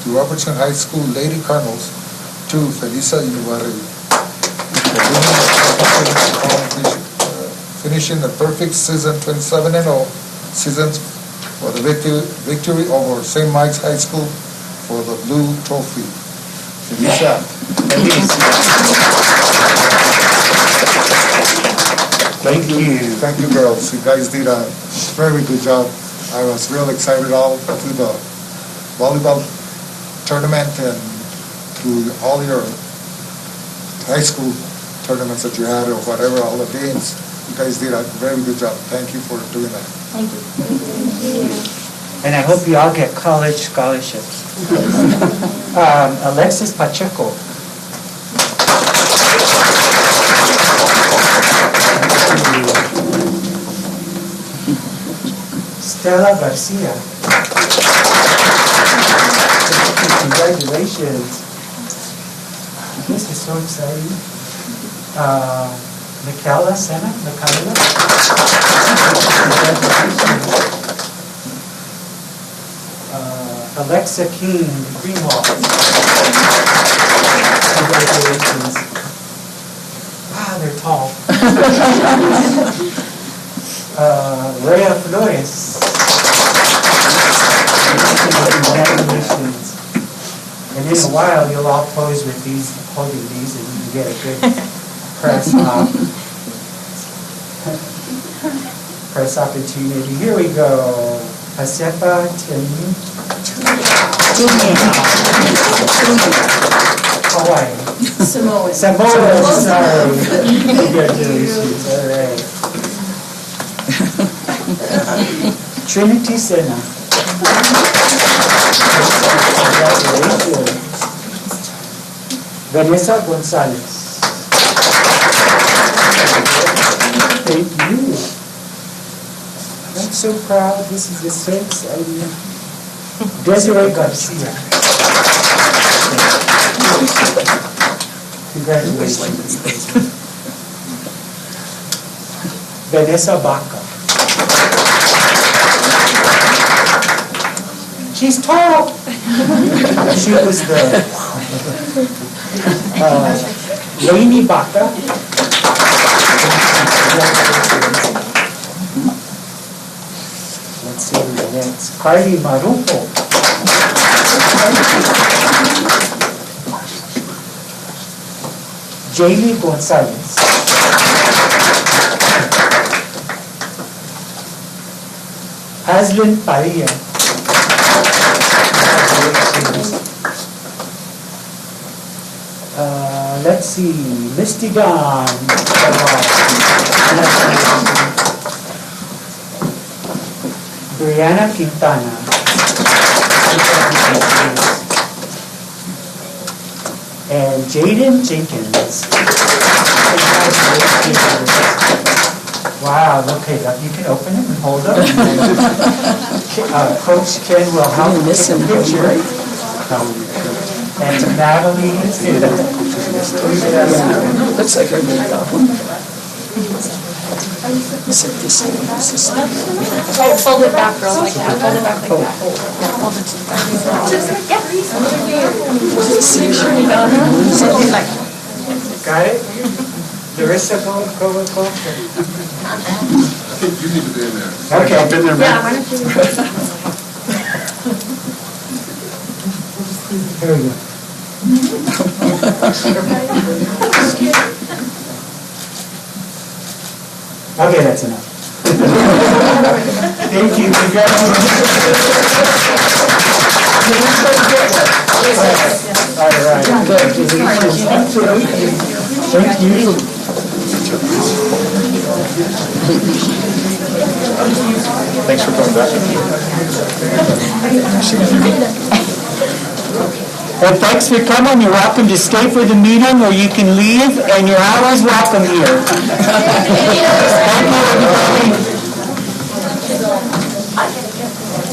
to Robertson High School Lady Colonels, to Felisa Ibarri, finishing a perfect season 27-0 seasons for the victory over St. Mike's High School for the Blue Trophy. Felisa. Thank you. Thank you, girls. You guys did a very good job. I was real excited all through the volleyball tournament and through all your high school tournaments that you had or whatever, all the games. You guys did a very good job. Thank you for doing that. Thank you. And I hope you all get college scholarships. Alexis Pacheco. Stella Garcia. Congratulations. This is so exciting. Michaela Sena, Michaela. Congratulations. Alexa King, Greenwald. Congratulations. Wow, they're tall. Rhea Flores. Congratulations. And in a while, you'll all pose with these, holding these, and you get a good press opportunity. Here we go. Josefa Tiamin. Hawaii. Samoa. Samoa, sorry. Congratulations. All right. Trinity Sena. Congratulations. Vanessa Gonzalez. Thank you. I'm so proud. This is so exciting. Desiree Garcia. Congratulations. Vanessa Baca. She's tall. She was the Lainey Baca. Let's see the next. Carly Marupo. Jamie Gonzalez. Haslin Paria. Let's see, Misty Dawn. Brianna Quintana. And Jaden Jenkins. Wow, okay, you can open it and hold it. Coach Ken will help take a picture. And Natalie too. Looks like I made that one. Is it this one? Is this one? Fold it back, girls, like that. Fold it back like that. Yeah, hold it to the back. Something like that. Got it? Larissa, go. You need to be in there. Okay. I've been there, man. Yeah, why don't you? Here we go. Okay, that's enough. Thank you. Congratulations. All right. Thank you. Thanks for coming back. Well, thanks for coming. You're welcome to stay for the meeting, or you can leave, and you're always welcome here. Thank you, everybody.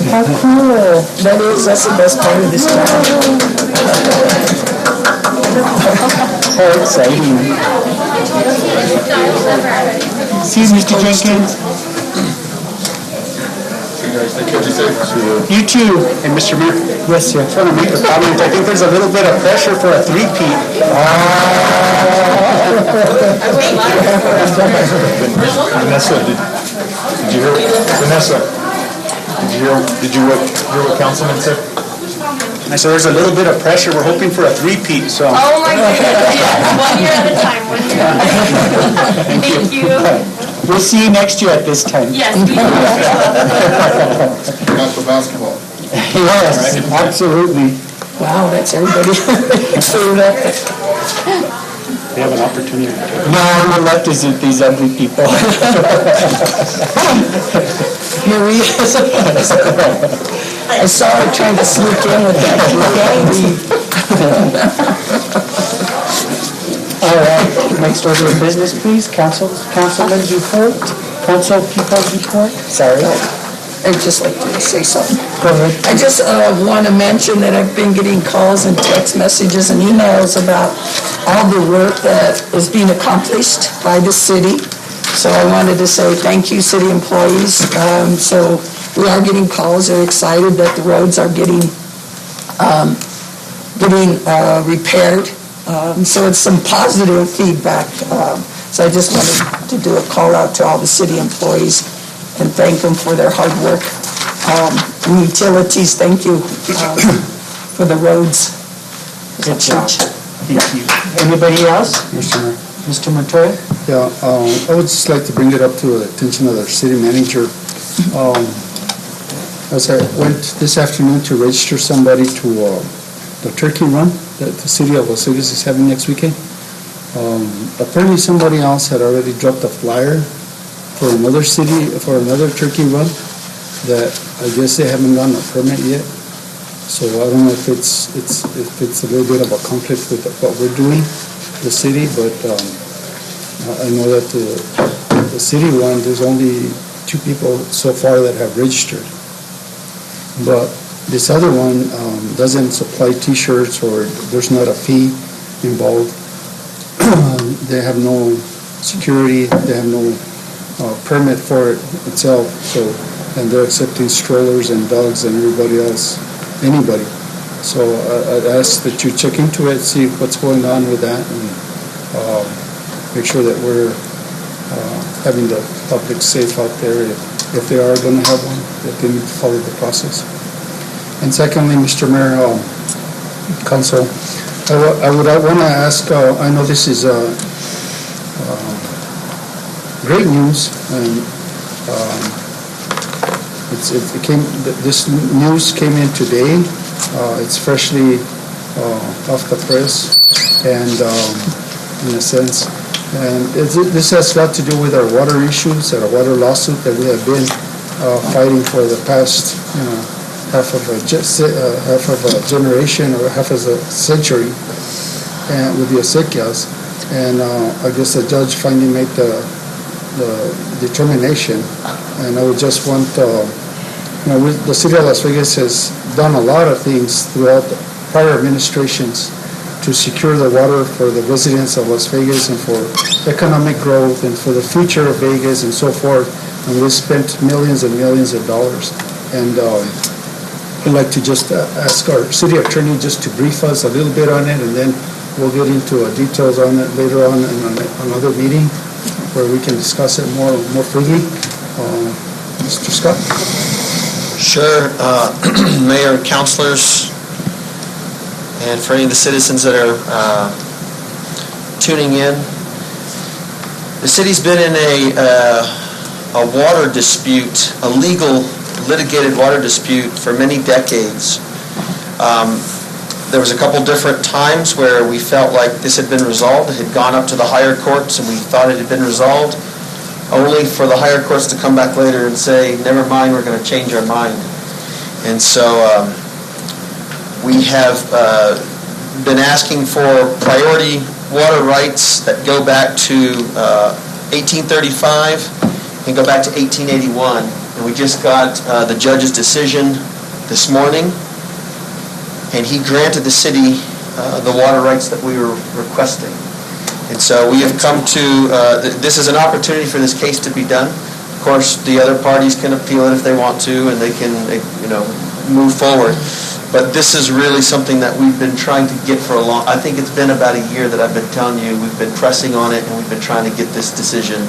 How cool. That is, that's the best part of this job. How exciting. See you, Mr. Jenkins. guys. Take care. Be safe. You too. Hey, Mr. Mayor, Yes, sir. I just want to make a comment. I think there's a little bit of pressure for a three-peat. Vanessa, did you hear? Vanessa, did you hear what Councilman said? I said there's a little bit of pressure. We're hoping for a three-peat, so. Oh my goodness, yes, 1 year at a time, 1 year at a time. Thank you. We'll see you next year at this time. Yes, we will. Got the basketball. Yes, absolutely. Wow, that's everybody. They have an opportunity. No, I'm left is with these ugly people. Maria, I saw her trying to sneak in with that. All right, next order of business, please. Councilman's report, council people's report. Sorry. I'd just like to say something. Go ahead. I just want to mention that I've been getting calls and text messages and emails about all the work that is being accomplished by the city. So I wanted to say thank you, city employees. So we are getting calls. They're excited that the roads are getting repaired. So it's some positive feedback. So I just wanted to do a call out to all the city employees and thank them for their hard work. And utilities, thank you for the roads. Good job. Thank you. Anybody else? Mr. Mayor. Mr. Montoya? Yeah, I would just like to bring it up to the attention of the city manager. As I went this afternoon to register somebody to the turkey run that the city of Las Vegas is having next weekend, apparently somebody else had already dropped a flyer for another city, for another turkey run that I guess they haven't gotten a permit yet. So I don't know if it's a little bit of a conflict with what we're doing, the city, but I know that the city one, there's only 2 people so far that have registered. But this other one doesn't supply T-shirts, or there's not a fee involved. They have no security, they have no permit for it itself, so, and they're accepting strollers and dogs and everybody else, anybody. So I'd ask that you check into it, see what's going on with that, and make sure that we're having the public safe out there if they are going to have one, that they need to follow the process. And secondly, Mr. Mayor, Council, I would want to ask, I know this is great news, and this news came in today. It's freshly off the press, and in a sense, and this has got to do with our water issues and our water lawsuit that we have been fighting for the past, half of a generation or half of a century, and with the acequias. And I guess the judge finally made the determination, and I would just want, the city of Las Vegas has done a lot of things throughout the prior administrations to secure the water for the residents of Las Vegas and for economic growth and for the future of Vegas and so forth. And we spent millions and millions of dollars. And I'd like to just ask our city attorney just to brief us a little bit on it, and then we'll get into details on it later on in another meeting where we can discuss it more freely. Mr. Scott? Sure. Mayor and councilors, and for any of the citizens that are tuning in, the city's been in a water dispute, a legal litigated water dispute for many decades. There was a couple different times where we felt like this had been resolved. It had gone up to the higher courts and we thought it had been resolved, only for the higher courts to come back later and say, never mind, we're going to change our mind. And so we have been asking for priority water rights that go back to 1835 and go back to 1881. And we just got the judge's decision this morning, and he granted the city the water rights that we were requesting. And so we have come to, this is an opportunity for this case to be done. Of course, the other parties can appeal it if they want to, and they can, move forward. But this is really something that we've been trying to get for I think it's been about a year that I've been telling you, we've been pressing on it, and we've been trying to get this decision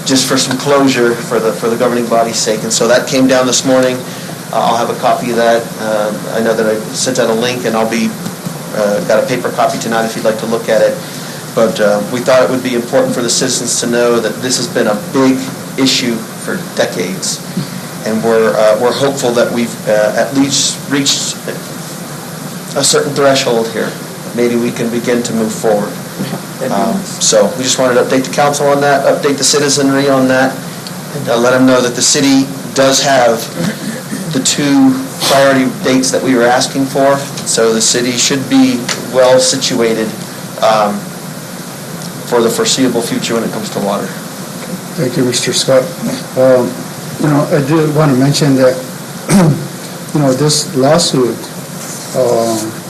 just for some closure for the governing body's sake. And so that came down this morning. I'll have a copy of that. I know that I sent out a link, and I'll be got a paper copy tonight if you'd like to look at it. But we thought it would be important for the citizens to know that this has been a big issue for decades, and we're hopeful that we've at least reached a certain threshold here. Maybe we can begin to move forward. So we just wanted to update the council on that, update the citizenry on that, and let them know that the city does have the 2 priority dates that we were asking for. So the city should be well situated for the foreseeable future when it comes to water. Thank you, Mr. Scott. I do want to mention that, this lawsuit,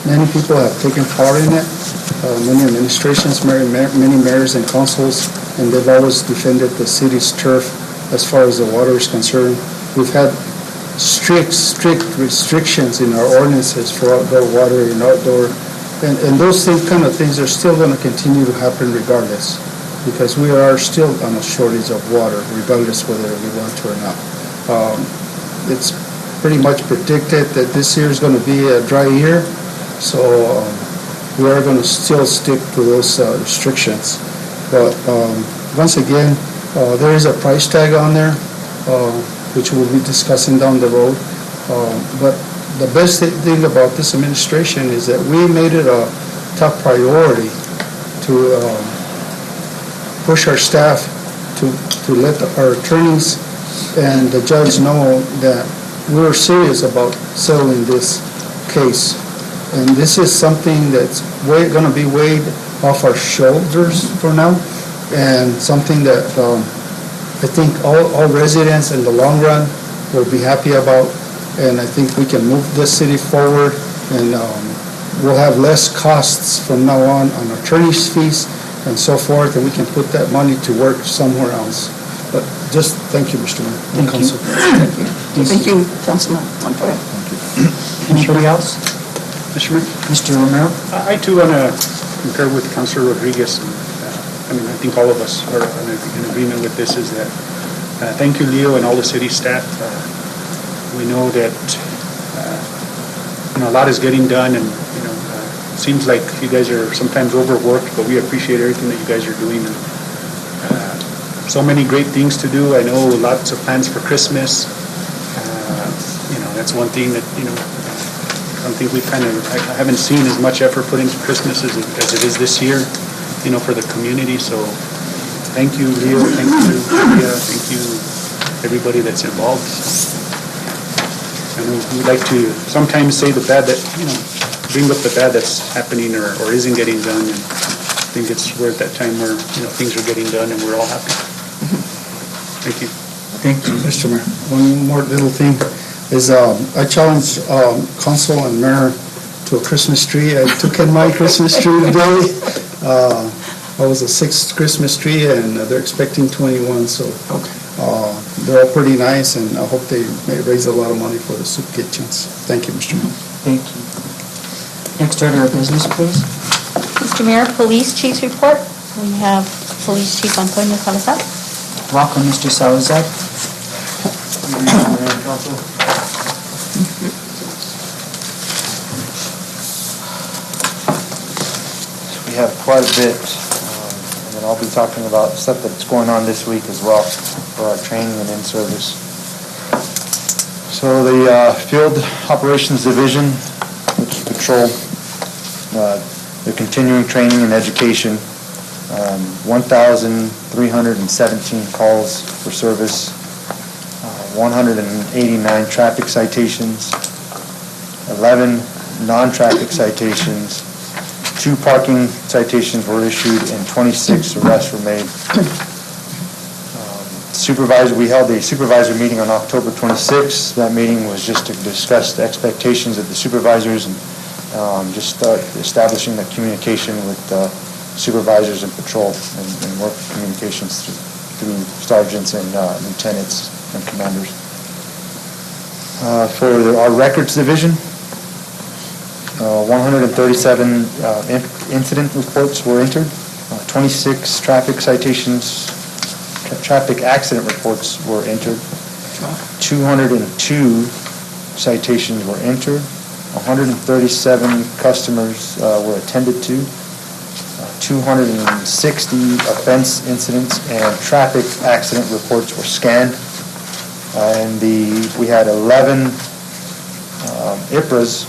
many people have taken part in it. Many administrations, many mayors and councils, and they've always defended the city's turf as far as the water is concerned. We've had strict restrictions in our ordinances for outdoor water and outdoor, and those kind of things are still going to continue to happen regardless, because we are still on a shortage of water, regardless whether we want to or not. It's pretty much predicted that this year is going to be a dry year, so we are going to still stick to those restrictions. But once again, there is a price tag on there, which we'll be discussing down the road. But the best thing about this administration is that we made it a top priority to push our staff to let our attorneys and the judge know that we're serious about settling this case. And this is something that's going to be weighed off our shoulders for now, and something that I think all residents in the long run will be happy about. And I think we can move this city forward, and we'll have less costs from now on attorney's fees and so forth, and we can put that money to work somewhere else. But just thank you, Mr. Mayor. Thank you. Thank you, Councilman. Anybody else? Mr. Mayor? Mr. Romero? I too want to concur with Councilor Rodriguez. I think all of us are in agreement with this, is that thank you, Leo, and all the city staff. We know that a lot is getting done, and it seems like you guys are sometimes overworked, but we appreciate everything that you guys are doing. And, so many great things to do. I know lots of plans for Christmas. That's one thing that I don't think I haven't seen as much effort put into Christmas as it is this year, for the community. So thank you, Leo. Thank you, Julia. Thank you, everybody that's involved. And we like to sometimes say the bad bring up the bad that's happening or isn't getting done. And I think we're at that time where, things are getting done and we're all happy. Thank you. Thank you, Mr. Mayor. One more little thing is I challenged council and mayor to a Christmas tree. I took in my Christmas tree today. I was a 6th Christmas tree, and they're expecting 21, so they're all pretty nice, and I hope they may raise a lot of money for the soup kitchens. Thank you, Mr. Mayor. Thank you. Next order of business, please. Mr. Mayor, Police Chief's report. We have Police Chief Antonio Salazar. Welcome, Mr. Salazar. We have quite a bit, and then I'll be talking about stuff that's going on this week as well for our training and in-service. So the Field Operations Division, which is patrol, they're continuing training and education. 1,317 calls for service, 189 traffic citations, 11 non-trappic citations, 2 parking citations were issued, and 26 arrests were made. We held a supervisor meeting on October 26th. That meeting was just to discuss the expectations of the supervisors and just start establishing that communication with supervisors and patrol and work communications through sergeants and lieutenants and commanders. For our records division, 137 incident reports were entered, 26 traffic accident reports were entered, 202 citations were entered, 137 customers were attended to, 260 offense incidents and traffic accident reports were scanned, and we had 11 IPRAs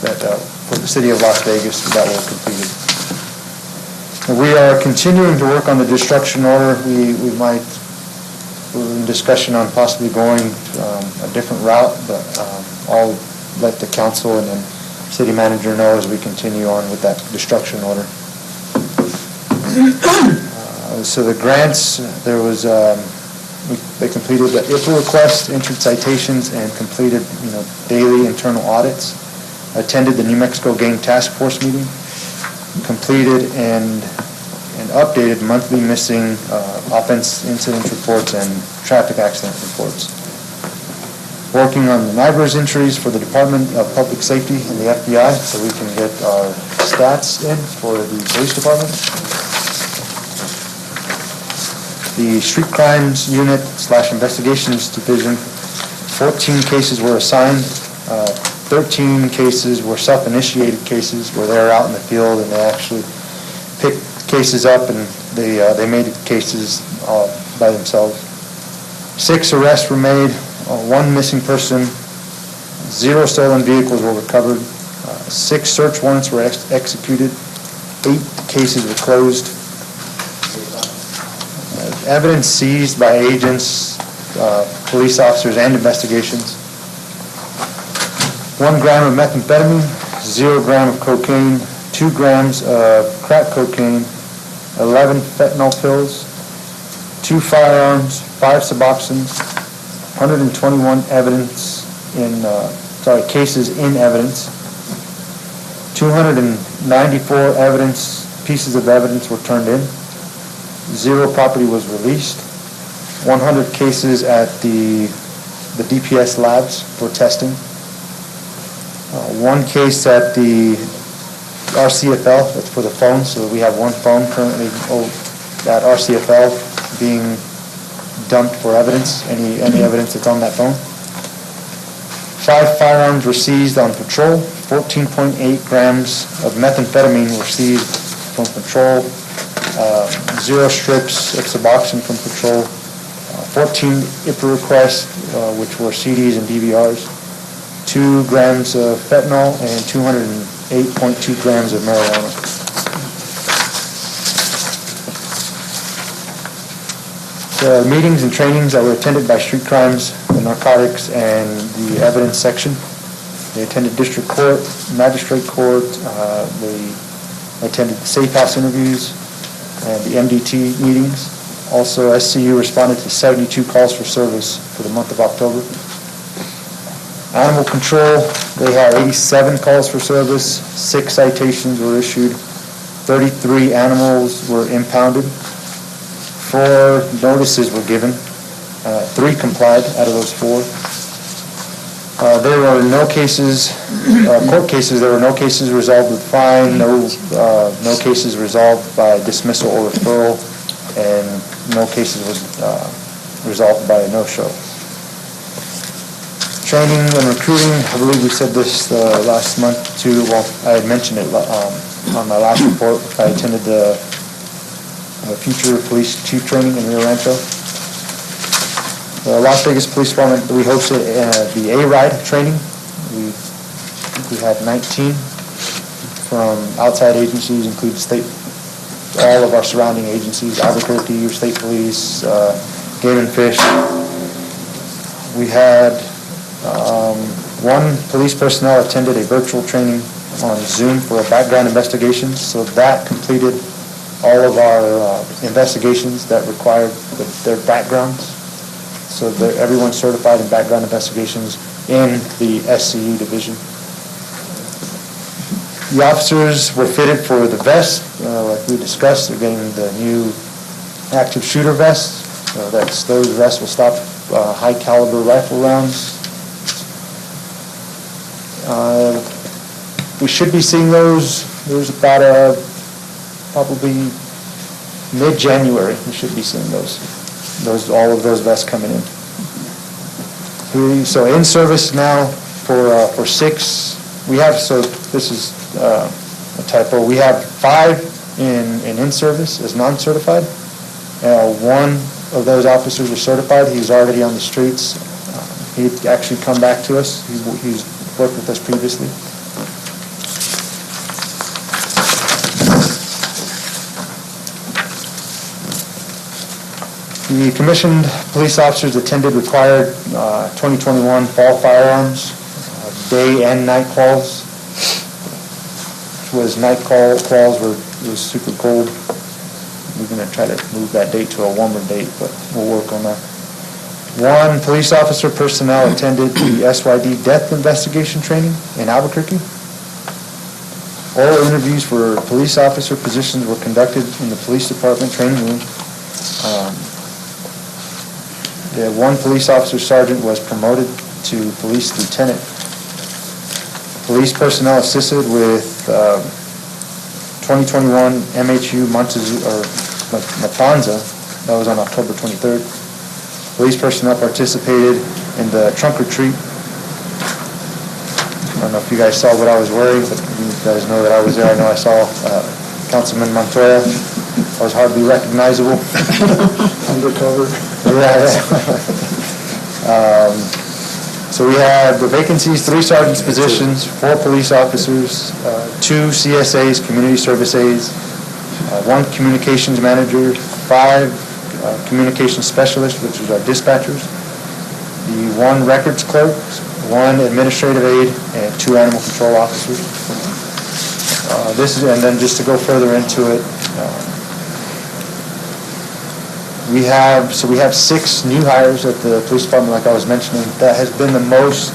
that for the city of Las Vegas that were completed. We are continuing to work on the destruction order. We're in discussion on possibly going a different route, but I'll let the council and then city manager know as we continue on with that destruction order. So the grants, there was, they completed the IPA request, entered citations, and completed, daily internal audits. Attended the New Mexico Gang Task Force meeting, completed and updated monthly missing offense incident reports and traffic accident reports. Working on the NIBRS entries for the Department of Public Safety and the FBI so we can get our stats in for the police department. The Street Crimes Unit / Investigations Division, 14 cases were assigned. 13 cases were self-initiated cases where they're out in the field and they actually picked cases up and they made cases by themselves. 6 arrests were made, 1 missing person, 0 stolen vehicles were recovered, 6 search warrants were executed, 8 cases were closed. Evidence seized by agents, police officers, and investigations. 1 gram of methamphetamine, 0 gram of cocaine, 2 grams of crack cocaine, 11 fentanyl pills, 2 firearms, 5 Suboxones, 121 cases in evidence, 294 pieces of evidence were turned in, 0 property was released, 100 cases at the DPS labs for testing, 1 case at the RCFL, that's for the phone, so we have 1 phone currently at RCFL being dumped for evidence, any evidence that's on that phone. 5 firearms were seized on patrol, 14.8 grams of methamphetamine were seized from patrol, 0 strips of Suboxone from patrol, 14 IPA requests, which were CDs and DVRs, 2 grams of fentanyl, and 208.2 grams of marijuana. The meetings and trainings that were attended by street crimes, the narcotics, and the evidence section. They attended district court, magistrate court, they attended the safe house interviews, and the MDT meetings. Also, SCU responded to 72 calls for service for the month of October. Animal control, they had 87 calls for service, 6 citations were issued, 33 animals were impounded, 4 notices were given, 3 complied out of those 4. There were no cases, court cases, there were no cases resolved with fine, no cases resolved by dismissal or referral, and no cases was resolved by a no-show. Training and recruiting, I believe we said this last month too. Well, I had mentioned it on my last report. I attended the future police chief training in Rio Rancho. The Las Vegas Police Department, we hosted the A-Ride training. We had 19 from outside agencies, including all of our surrounding agencies, Albuquerque, your state police, Game and Fish. We had 1 police personnel attended a virtual training on Zoom for a background investigation, so that completed all of our investigations that required their backgrounds. So everyone's certified in background investigations in the SCU division. The officers were fitted for the vest, like we discussed. They're getting the new active shooter vests. So those vests will stop high caliber rifle rounds. We should be seeing those. There's about probably mid-January. We should be seeing all of those vests coming in. So in service now for 6. We have, so this is a typo. We have 5 in service as non-certified. 1 of those officers are certified. He's already on the streets. He'd actually come back to us. He's worked with us previously. The commissioned police officers attended required 2021 fall firearms, day and night calls. Night calls was super cold. We're going to try to move that date to a warmer date, but we'll work on that. 1 police officer personnel attended the SYD death investigation training in Albuquerque. Oral interviews for police officer positions were conducted in the police department training room. The 1 police officer sergeant was promoted to police lieutenant. Police personnel assisted with 2021 MHU Matanza. That was on October 23rd. Police personnel participated in the trunk or treat. I don't know if you guys saw what I was wearing, but you guys know that I was there. I know I saw Councilman Montoya. I was hardly recognizable. Undercover. Yeah. So we had the vacancies: 3 sergeants positions, 4 police officers, 2 CSAs, community service aides, 1 communications manager, 5 communications specialists, which is our dispatchers, the 1 records clerk, 1 administrative aide, and 2 animal control officers. And then just to go further into it, we have 6 new hires at the police department, like I was mentioning. That has been the most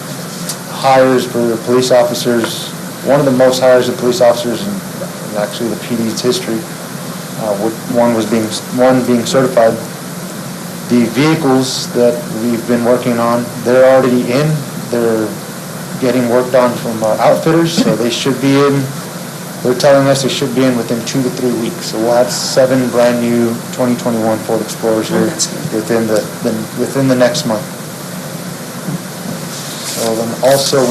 hires for police officers, one of the most hires of police officers in actually the PD's history. One being certified. The vehicles that we've been working on, they're already in. They're getting worked on from outfitters, so they should be in. They're telling us they should be in within 2 to 3 weeks. So we'll have 7 brand new 2021 Ford Explorers here within the next month. So then also I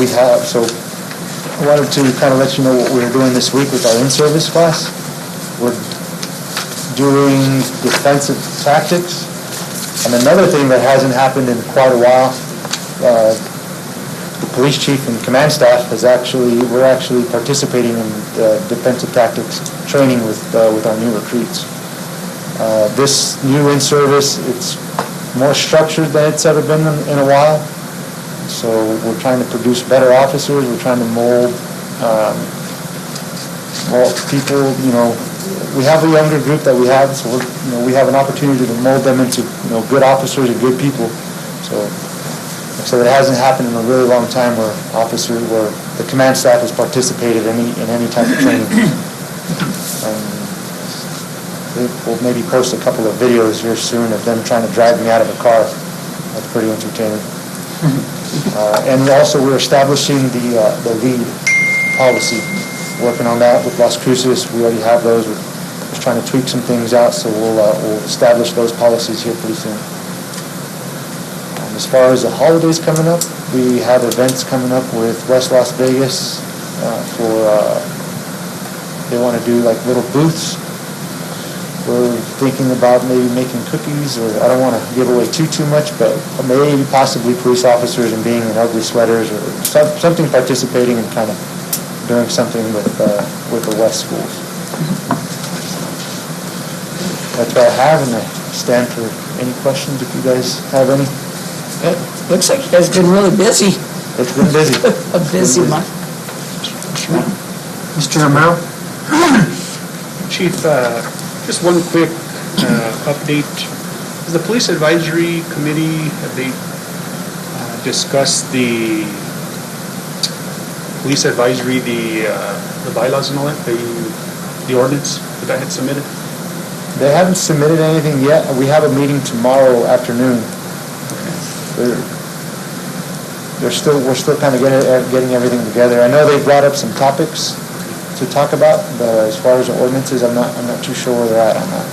wanted to kind of let you know what we're doing this week with our in-service class. We're doing defensive tactics. And another thing that hasn't happened in quite a while, the police chief and command staff we're actually participating in defensive tactics training with our new recruits. This new in-service, it's more structured than it's ever been in a while. So we're trying to produce better officers. We're trying to mold people. We have a younger group that we have, so we have an opportunity to mold them into good officers and good people. So it hasn't happened in a really long time where the command staff has participated in any type of training. We'll maybe post a couple of videos here soon of them trying to drag me out of a car. That's pretty entertaining. And also we're establishing the lead policy. Working on that with Las Cruces. We already have those. We're just trying to tweak some things out, so we'll establish those policies here pretty soon. As far as the holidays coming up, we have events coming up with West Las Vegas they want to do like little booths. We're thinking about maybe making cookies, or I don't want to give away too much, but maybe possibly police officers and being in ugly sweaters or something, participating and kind of doing something with the West schools. That's what I have, and I stand for any questions if you guys have any. It looks like you guys have been really busy. It's been busy. A busy month. Mr. Romero? Chief, just one quick update. Has the Police Advisory Committee, have they discussed the police advisory, the bylaws and all that, the ordinance that I had submitted? They haven't submitted anything yet. We have a meeting tomorrow afternoon. We're still kind of getting everything together. I know they brought up some topics to talk about, but as far as the ordinances, I'm not too sure where they're at on that.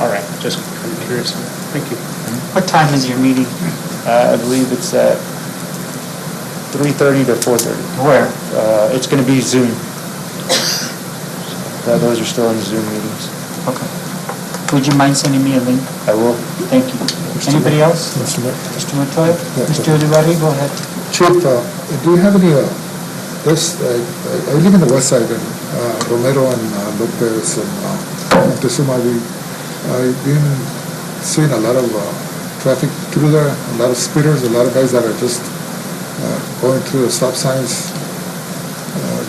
All right, just kind of curious. Thank you. What time is your meeting? I believe it's at 3:30 to 4:30. Where? It's going to be Zoom. Those are still in Zoom meetings. Okay. Would you mind sending me a link? I will. Thank you. Anybody else? Mr. Montoya? Mr. Olivari, go ahead. Chief, do you have any, I live in the west side, and Romero and Lopez and Montezuma, I've been seeing a lot of traffic through there, a lot of speeders, a lot of guys that are just going through the stop signs.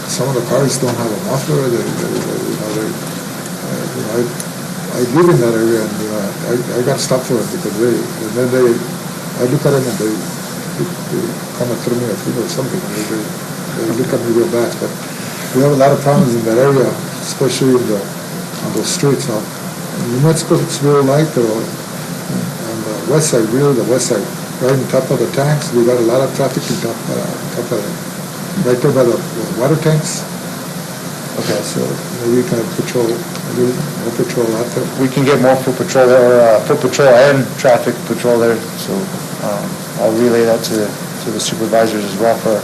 Some of the cars don't have a muffler. I live in that area, and I got stopped for it because I look at them and they kind of throw me a finger or something. They look at me real bad. But we have a lot of problems in that area, especially on those streets. New Mexico, it's real light, on the west side, right on top of the tanks. We got a lot of traffic on top of it. Right there by the water tanks. Okay, so maybe you can patrol, more patrol out there. We can get more foot patrol there, or foot patrol and traffic patrol there, so I'll relay that to the supervisors as well for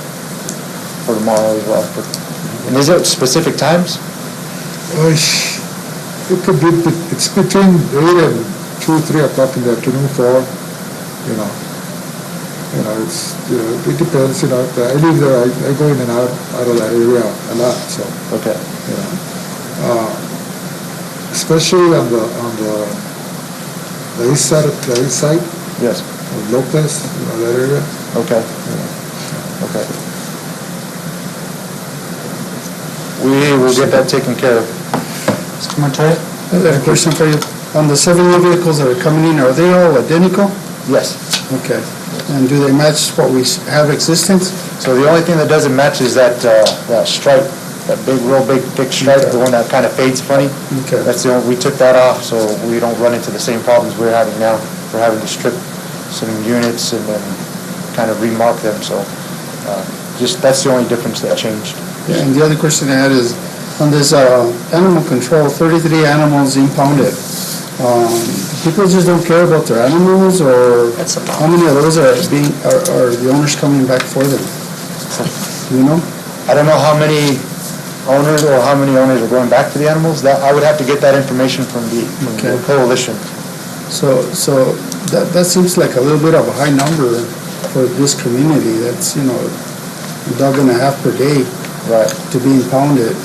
tomorrow as well. And is it specific times? It could be, it's between 8 and 2, 3 o'clock in the afternoon, 4, it depends, I live there, I go in and out of that area a lot, so. Okay. Especially on the east side. Yes. Of Lopez, that area. Okay. Okay. We will get that taken care of. Mr. Montoya? I have a question for you. On the 7 new vehicles that are coming in, are they all identical? Yes. Okay. And do they match what we have existence? So the only thing that doesn't match is that stripe, that real big, thick stripe, the one that kind of fades funny. Okay. That's the only, we took that off so we don't run into the same problems we're having now. We're having to strip some units and then kind of remark them, so that's the only difference that changed. Yeah, and the other question I had is, on this animal control, 33 animals impounded. People just don't care about their animals, or how many of those are the owners coming back for them? You know? I don't know how many owners are going back to the animals. That I would have to get that information from the coalition. So that seems like a little bit of a high number for this community. That's, a dog and a half per day, right, to be impounded.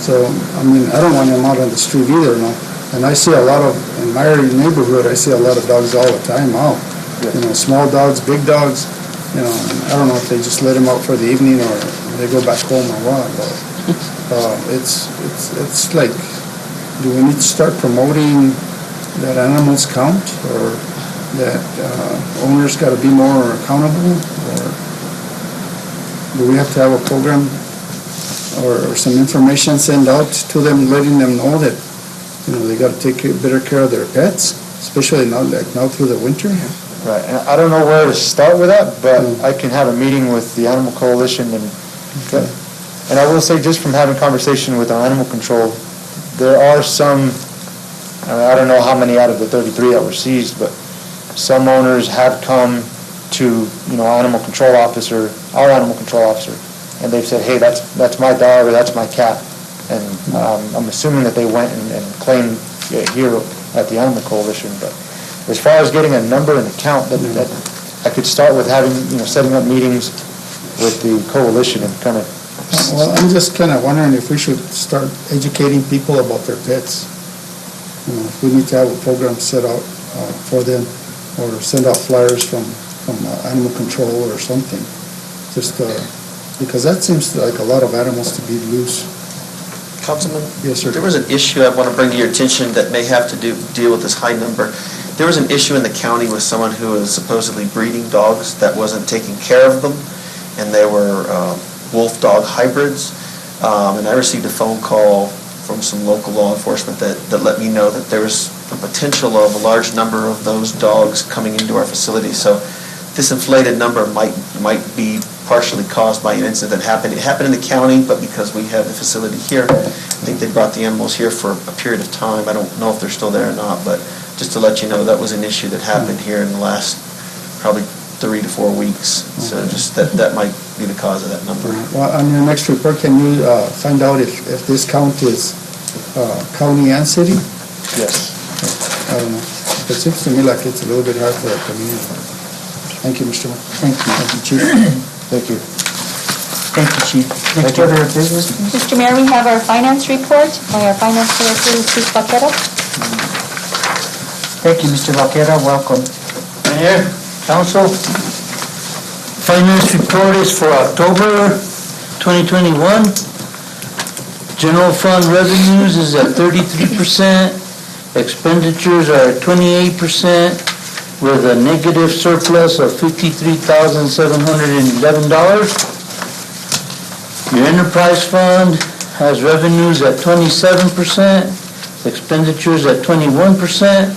So, I don't want them out on the street either, no. And I see a lot of, in my neighborhood, I see a lot of dogs all the time out. Yes. Small dogs, big dogs, and I don't know if they just let them out for the evening or they go back home or what, but it's like, do we need to start promoting that animals count, or that owners got to be more accountable, or do we have to have a program or some information sent out to them, letting them know that they got to take better care of their pets, especially now through the winter? Right, and I don't know where to start with that, but I can have a meeting with the Animal Coalition, and I will say, just from having conversation with our animal control, there are some, I don't know how many out of the 33 that were seized, but some owners have come to, our animal control officer, and they've said, hey, that's my dog, or that's my cat. And I'm assuming that they went and claimed it here at the Animal Coalition. But as far as getting a number and a count, that I could start with having, setting up meetings with the coalition and kind of. Well, I'm just kind of wondering if we should start educating people about their pets. If we need to have a program set out for them, or send out flyers from animal control or something. Just because that seems like a lot of animals to be loose. Councilman? Yes, sir. There was an issue I want to bring to your attention that may have to deal with this high number. There was an issue in the county with someone who was supposedly breeding dogs that wasn't taking care of them, and they were wolf dog hybrids. And I received a phone call from some local law enforcement that let me know that there was the potential of a large number of those dogs coming into our facility. So this inflated number might be partially caused by an incident that happened. It happened in the county, but because we have the facility here, I think they brought the animals here for a period of time. I don't know if they're still there or not, but just to let you know, that was an issue that happened here in the last probably 3 to 4 weeks. So just that might be the cause of that number. Well, on your next report, can you find out if this count is county and city? Yes. I don't know. It seems to me like it's a little bit hard for a community. Thank you, Mr. Mayor. Thank you. Thank you, Chief. Thank you. Thank you, Chief. Next order of business, please. Mr. Mayor, we have our finance report by our finance director, Chief Vaquero. Thank you, Mr. Vaquera. Welcome. Mayor, Council, finance report is for October 2021. General fund revenues is at 33%, expenditures are at 28%, with a negative surplus of $53,711. Your enterprise fund has revenues at 27%, expenditures at 21%,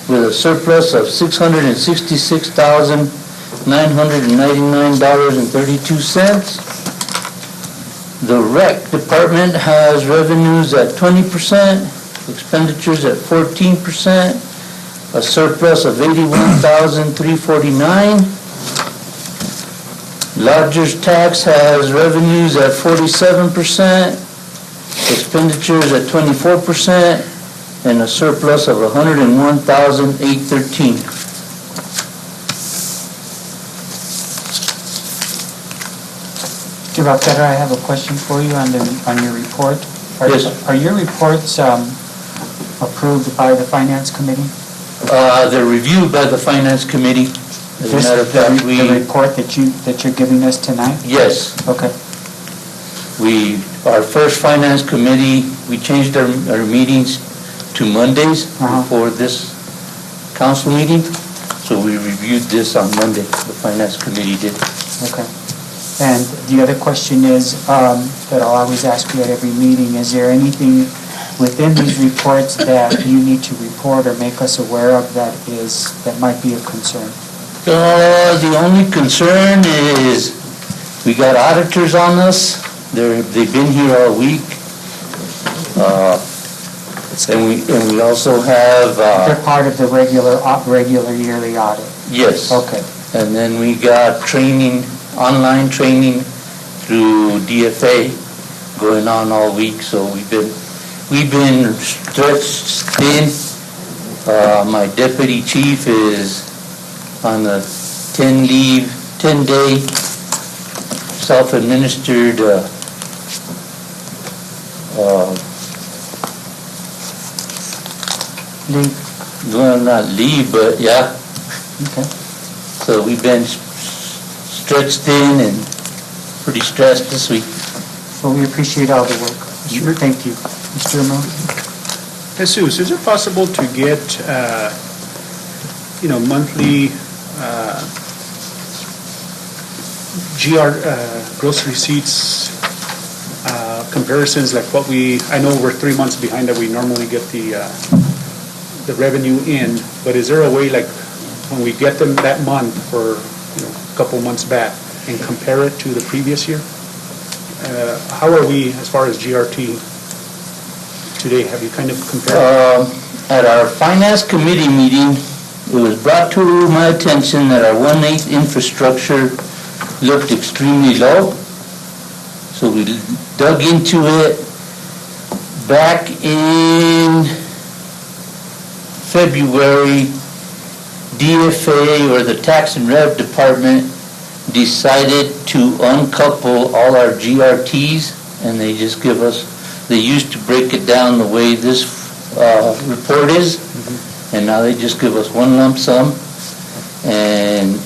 with a surplus of $666,999.32. The rec department has revenues at 20%, expenditures at 14%, a surplus of $81,349. Lodgers tax has revenues at 47%, expenditures at 24%, and a surplus of $101,813. Mr. Vaquera, I have a question for you on your report. Yes. Are your reports approved by the finance committee? They're reviewed by the finance committee. As a matter of fact, The report that you're giving us tonight? yes, Okay. our first finance committee, we changed our meetings to Mondays before this council meeting. So we reviewed this on Monday, the finance committee did. Okay. And the other question is, that I'll always ask you at every meeting, is there anything within these reports that you need to report or make us aware of that might be a concern? The only concern is we got auditors on us. They've been here all week. And we also have, They're part of the regular yearly audit? yes. Okay. And then we got training, online training through DFA going on all week, so we've been stretched thin. My deputy chief is on a 10-day self-administered Leave. well, not leave, but yeah. Okay. So we've been stretched thin and pretty stressed this week. Well, we appreciate all the work. Sure. Thank you. Mr. Ramon? Jesus, is it possible to get, monthly gross receipts comparisons like what I know we're 3 months behind that we normally get the revenue in, but is there a way like when we get them that month or a couple months back and compare it to the previous year? How are we as far as GRT today? Have you kind of compared? At our finance committee meeting, it was brought to my attention that our 1/8 infrastructure looked extremely low. So we dug into it. Back in February, DFA, or the Tax and Rev Department, decided to uncouple all our GRTs, and they just give us, they used to break it down the way this report is, and now they just give us one lump sum, and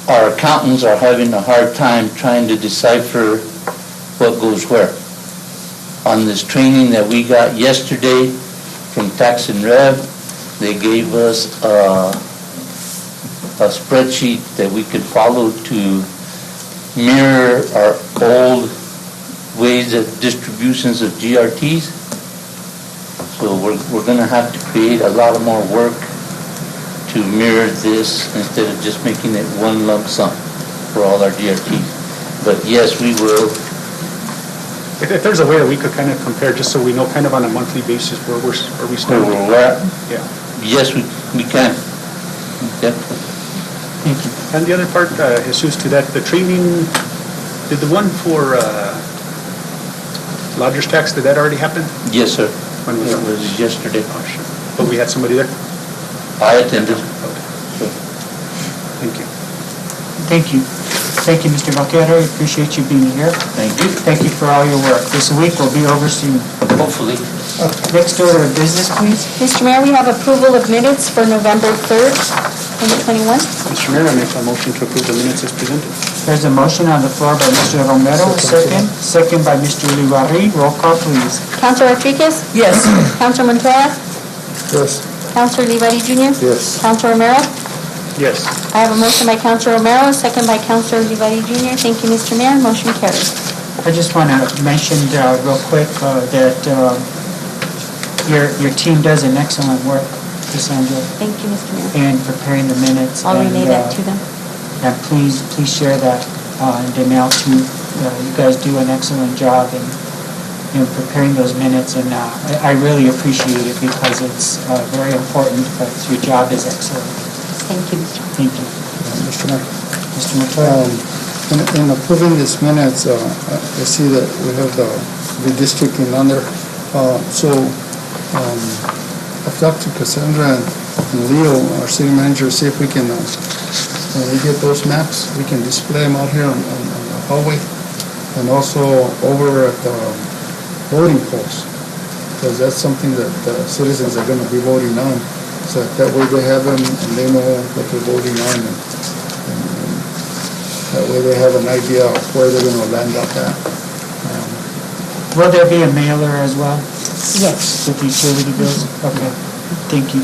our accountants are having a hard time trying to decipher what goes where. On this training that we got yesterday from Tax and Rev, they gave us a spreadsheet that we could follow to mirror our old ways of distributions of GRTs. So we're gonna have to create a lot of more work to mirror this instead of just making it one lump sum for all our GRTs. But yes, we will. If there's a way that we could kind of compare, just so we know kind of on a monthly basis where we stand. Where we're at. Yeah. Yes, we can. Definitely. Thank you. And the other part, Jesus, to that, the training, did the one for lodger's tax, did that already happen? Yes, sir. When was It it? was yesterday. Oh, sure. But we had somebody there? I attended. Thank you. Thank you. Thank you, Mr. Vaquero. We appreciate you being here. Thank you. Thank you for all your work. This week will be over soon. Hopefully. Next order of business, please. Mr. Mayor, we have approval of minutes for November 3rd, 2021. Mr. Mayor, I make a motion to approve the minutes as presented. There's a motion on the floor by Mr. Romero, second by Mr. Ulibarri. Roll call, please. Counselor Rodriguez? Yes. Counselor Montoya? Yes. Counselor Olivari Junior? Yes. Counselor Romero? Yes. I have a motion by Counselor Romero, second by Counselor Olivari Junior. Thank you, Mr. Mayor. Motion carries. I just want to mention real quick that your team does an excellent work, Cassandra, Thank you, Mr. Mayor. in preparing the minutes. I'll relay and, that to them. And please share that in Danelle too. You guys do an excellent job in preparing those minutes, and I really appreciate it because it's very important, but your job is excellent. Thank you, Mr. Mayor. Thank you. Mr. Mayor. Mr. Montoya? In approving these minutes, I see that we have the redistricting on there. I've talked to Cassandra and Leo, our city manager, see if we can, when we get those maps, we can display them out here on the hallway and also over at the voting polls, because that's something that the citizens are going to be voting on. So that way they have them and they know what they're voting on, and that way they have an idea of where they're going to land up at. Will there be a mailer as well Yes. with utility bills? Okay, thank you.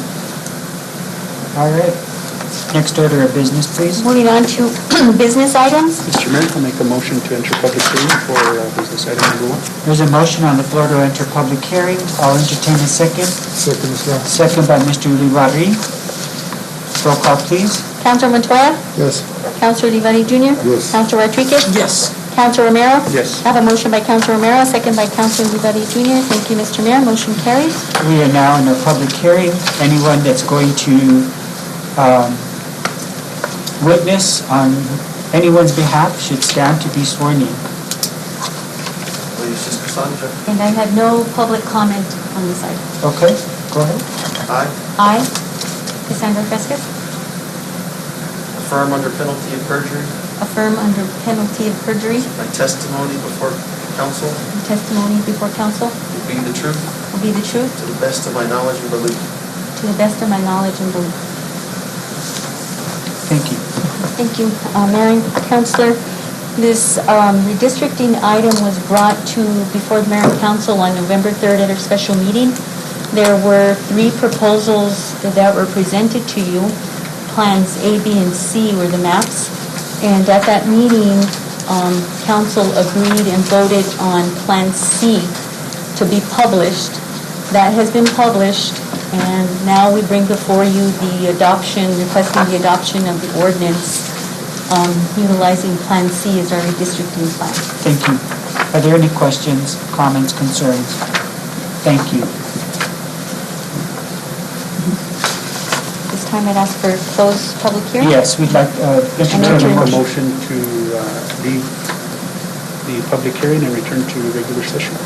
All right. Next order of business, please. Moving on to business items. Mr. Mayor, I'll make a motion to enter public hearing for business item number 1. There's a motion on the floor to enter public hearing. I'll entertain a second. Second, Mr. Mayor. Second by Mr. Ulibarri. Roll call, please. Counselor Montoya? Yes. Counselor Olivari Junior? Yes. Counselor Rodriguez? Yes. Counselor Romero? Yes. I have a motion by Counselor Romero, second by Counselor Olivari Junior. Thank you, Mr. Mayor. Motion carries. We are now in a public hearing. Anyone that's going to witness on anyone's behalf should stand to be sworn in. Please, Cassandra. And I have no public comment on this item. Okay, go ahead. Aye. I, Cassandra Fresquez, Affirm under penalty of perjury affirm under penalty of perjury, my testimony before council the testimony before council will be the truth will be the truth to the best of my knowledge and belief. to the best of my knowledge and belief. Thank you. Thank you, Mayor and Councilor. This redistricting item was brought before the Mayor and Council on November 3rd at our special meeting. There were 3 proposals that were presented to you. Plans A, B, and C were the maps. And at that meeting, council agreed and voted on Plan C to be published. That has been published, and now we bring before you requesting the adoption of the ordinance utilizing Plan C as our redistricting plan. Thank you. Are there any questions, comments, concerns? Thank you. This time I'd ask for closed public hearing. Yes, we'd like entertain a Make a motion. motion to leave the public hearing and return to regular session.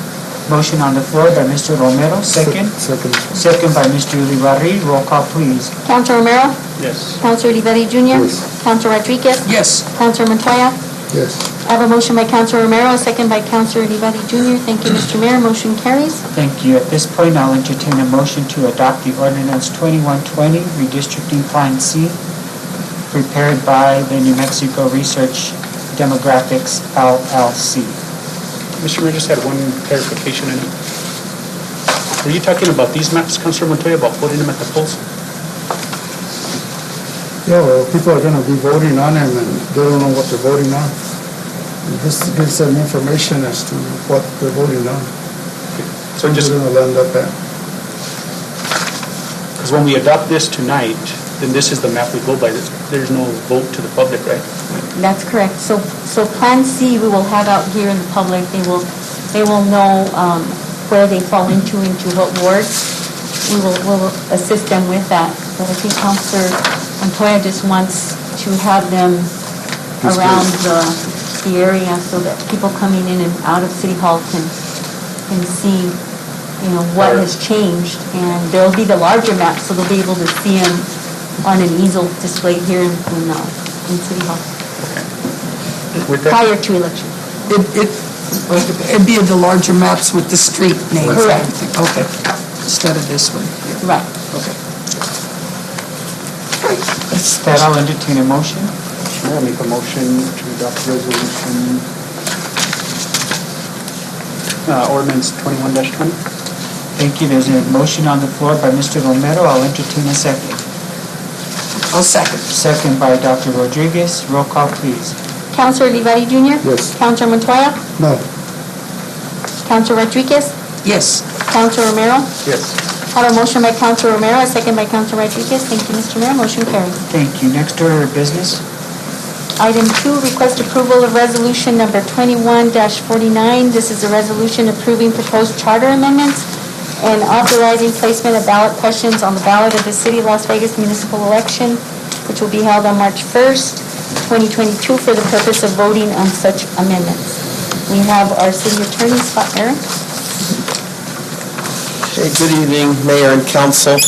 Motion on the floor by Mr. Romero, second. Second. Second by Mr. Ulibarri. Roll call, please. Counselor Romero? Yes. Counselor Olivari Junior? Yes. Counselor Rodriguez? Yes. Counselor Montoya? Yes. I have a motion by Counselor Romero, a second by Counselor Olivari Junior. Thank you, Mr. Mayor. Motion carries. Thank you. At this point, I'll entertain a motion to adopt the ordinance 2120, redistricting Plan C, prepared by the New Mexico Research Demographics LLC. Mr. Mayor, just had one clarification in it. Were you talking about these maps, Councilor Montoya, about putting them at the polls? Yeah, well, people are going to be voting on them and they don't know what they're voting on. This gives them information as to what they're voting on. So We're just, going to land up at. because when we adopt this tonight, then this is the map we go by. There's no vote to the public, right? That's correct. So Plan C, we will have out here in the public. They will know where they fall into what wards. We'll assist them with that. But I think Councilor Montoya just wants to have them around the area so that people coming in and out of City Hall can see, what has changed. And there'll be the larger map, so they'll be able to see them on an easel displayed here in City Hall With that, prior to election. It'd be the larger maps with the street names. Correct. Okay, instead of this one. Right. Okay. That I'll entertain a motion. sure, I'll make a motion to adopt resolution, ordinance 21-20. Thank you. There's a motion on the floor by Mr. Romero. I'll entertain a second. I'll second. Second by Dr. Rodriguez. Roll call, please. Councilor Olivari Jr.? Yes. Councilor Montoya? No. Councilor Rodriguez? Yes. Councilor Romero? Yes. I have a motion by Councilor Romero, a second by Councilor Rodriguez. Thank you, Mr. Mayor. Motion carries. Thank you. Next order of business. Item 2, request approval of resolution number 21-49. This is a resolution approving proposed charter amendments and authorizing placement of ballot questions on the ballot of the City of Las Vegas municipal election, which will be held on March 1st, 2022, for the purpose of voting on such amendments. We have our city attorney, Scott Aaron. Hey, good evening, Mayor and Council.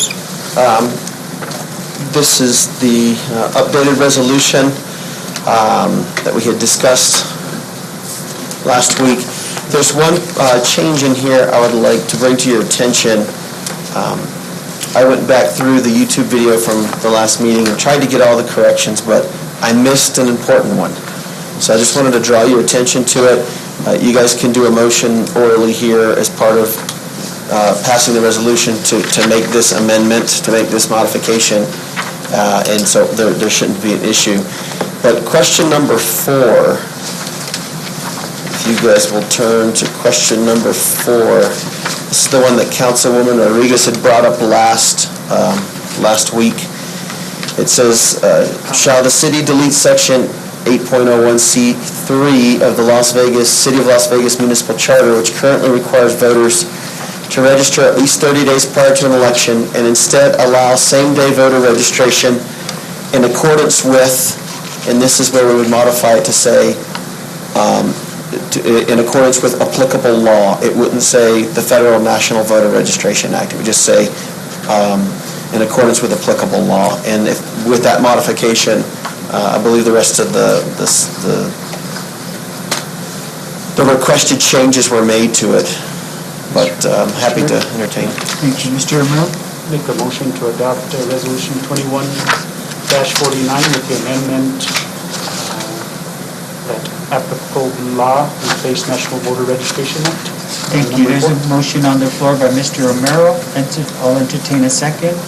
This is the updated resolution that we had discussed last week. There's one change in here I would like to bring to your attention. I went back through the YouTube video from the last meeting and tried to get all the corrections, but I missed an important one. So I just wanted to draw your attention to it. You guys can do a motion orally here as part of passing the resolution to make this amendment, to make this modification, and so there shouldn't be an issue. But question number 4, if you guys will turn to question number 4, this is the one that Councilwoman Rodriguez had brought up last week. It says, shall the city delete section 8.01C3 of the City of Las Vegas Municipal Charter, which currently requires voters to register at least 30 days prior to an election, and instead allow same-day voter registration in accordance with, and this is where we would modify it to say, in accordance with applicable law. It wouldn't say the Federal National Voter Registration Act. It would just say in accordance with applicable law. And with that modification, I believe the rest of the requested changes were made to it. But I'm happy to entertain. Thank you. Mr. Romero? Make a motion to adopt resolution 21-49 with the amendment that applicable law replace National Voter Registration Act. Thank you. There's a motion on the floor by Mr. Romero. I'll entertain a second.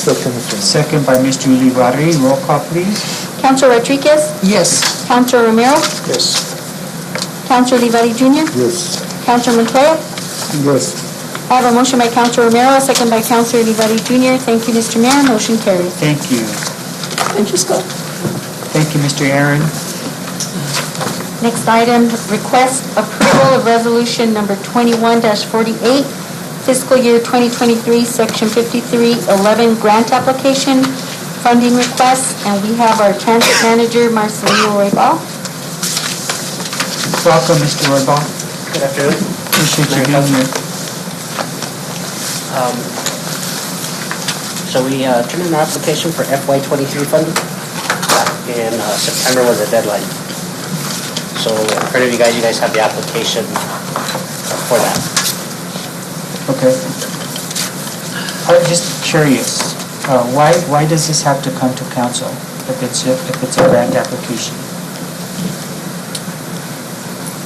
Second by Mr. Olivari. Roll call, please. Councilor Rodriguez? Yes. Councilor Romero? Yes. Councilor Olivari Jr.? Yes. Councilor Montoya? Yes. I have a motion by Councilor Romero, a second by Councilor Olivari Jr. Thank you, Mr. Mayor. Motion carries. Thank you. Thank you, Scott. Thank you, Mr. Aaron. Next item, request approval of resolution number 21-48, fiscal year 2023, section 5311 grant application, funding request, and we have our transit manager, Marcelino Roybal. Welcome, Mr. Roybal. Good afternoon. Appreciate you being here. So we turned in our application for FY23 funding. Back in September was the deadline. So in front of you guys have the application for that. Okay. I'm just curious, why does this have to come to council if it's a grant application?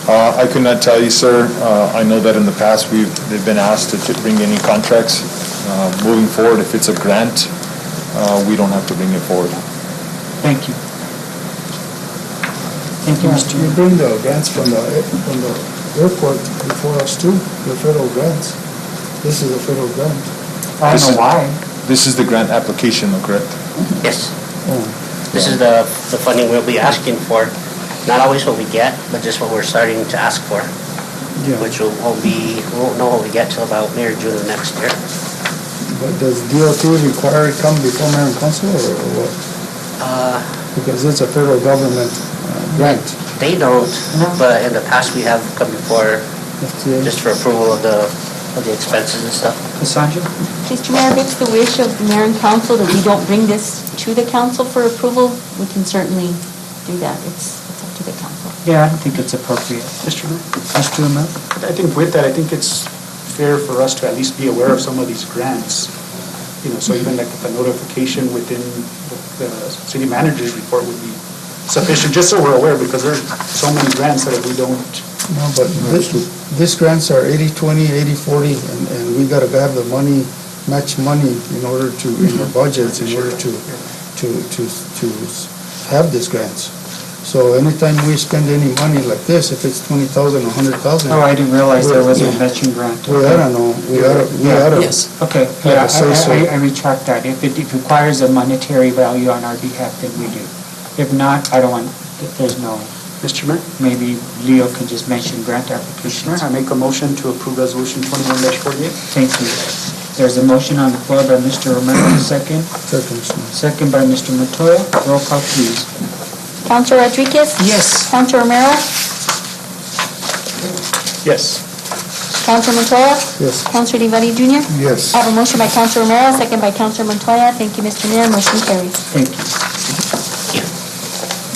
I could not tell you, sir. I know that in the past, they've been asked to bring any contracts. Moving forward, if it's a grant, we don't have to bring it forward. Thank you. Thank you, Mr. You bring the grants from the airport before us too, the federal grants. This is a federal grant. I don't know why. This is the grant application, though, correct? Yes. Oh. This is the funding we'll be asking for. Not always what we get, but just what we're starting to ask for, Yeah. which we won't know what we get till about May or June of next year. But does DOT require it come before mayor and council or what? Because it's a federal government grant. They don't, but in the past we have come before FTA. just for approval of the expenses and stuff. Cassandra? Mr. Mayor, if it's the wish of the mayor and council that we don't bring this to the council for approval, we can certainly do that. It's up to the council. Yeah, I don't think it's appropriate. Mr. Mayor? Mr. Romero? I think with that, I think it's fair for us to at least be aware of some of these grants. So even like a notification within the city manager's report would be sufficient, just so we're aware, because there's so many grants that if we don't. No, but these grants are 80-20, 80-40, and we gotta have the money, match money in order to, in our budgets, in order to have these grants. So anytime we spend any money like this, if it's 20,000, 100,000. Oh, I didn't realize there was a matching grant. We oughta know, we oughta. Yes, okay, Yeah, yeah, say so. I retract that. If it requires a monetary value on our behalf, then we do. If not, I don't want, there's no, Mr. Mayor? maybe Leo can just mention grant Mr. applications. Mayor, I make a motion to approve resolution 21-48. Thank you. There's a motion on the floor by Mr. Romero, second. Second by Mr. Montoya. Roll call, please. Councilor Rodriguez? Yes. Councilor Romero? Yes. Councilor Montoya? Yes. Councilor Rivera Jr.? Yes. I have a motion by Councilor Romero, second by Councilor Montoya. Thank you, Mr. Mayor. Motion carries. Thank you.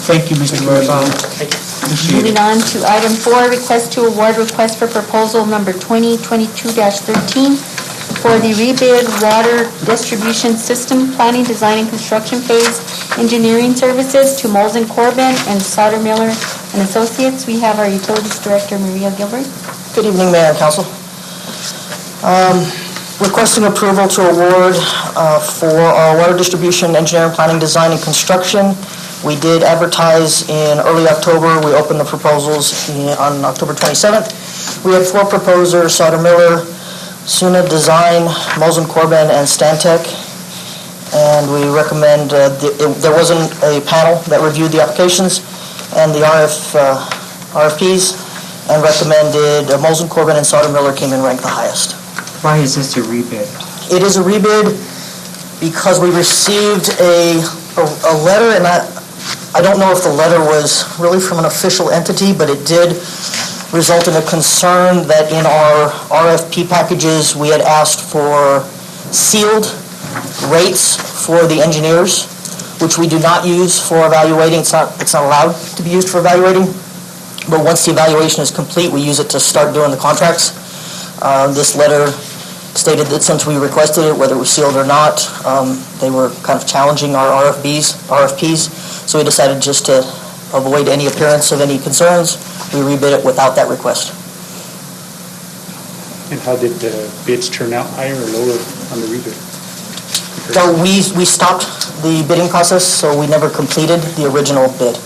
Thank you, Mr. Roybal. Appreciate Moving it. on to item 4, request to award request for proposal number 2022-13 for the rebid water distribution system planning, design, and construction phase engineering services to Moles and Corbin and Sauter Miller and Associates. We have our Utilities Director, Maria Gilbert. Good evening, Mayor and Council. Requesting approval to award for our water distribution, engineering, planning, design, and construction. We did advertise in early October. We opened the proposals on October 27th. We had 4 proposers, Sauter Miller, Suna Design, Moles and Corbin, and Stantec. And we recommend, there wasn't a panel that reviewed the applications and the RFPs, and recommended Moles and Corbin and Sauter Miller came in ranked the highest. Why is this a rebid? It is a rebid because we received a letter, and I don't know if the letter was really from an official entity, but it did result in a concern that in our RFP packages, we had asked for sealed rates for the engineers, which we do not use for evaluating. It's not allowed to be used for evaluating. But once the evaluation is complete, we use it to start doing the contracts. This letter stated that since we requested it, whether it was sealed or not, they were kind of challenging our RFPs. So we decided just to avoid any appearance of any concerns, we rebid it without that request. And how did the bids turn out, higher or lower on the rebid? So we stopped the bidding process, so we never completed the original bid.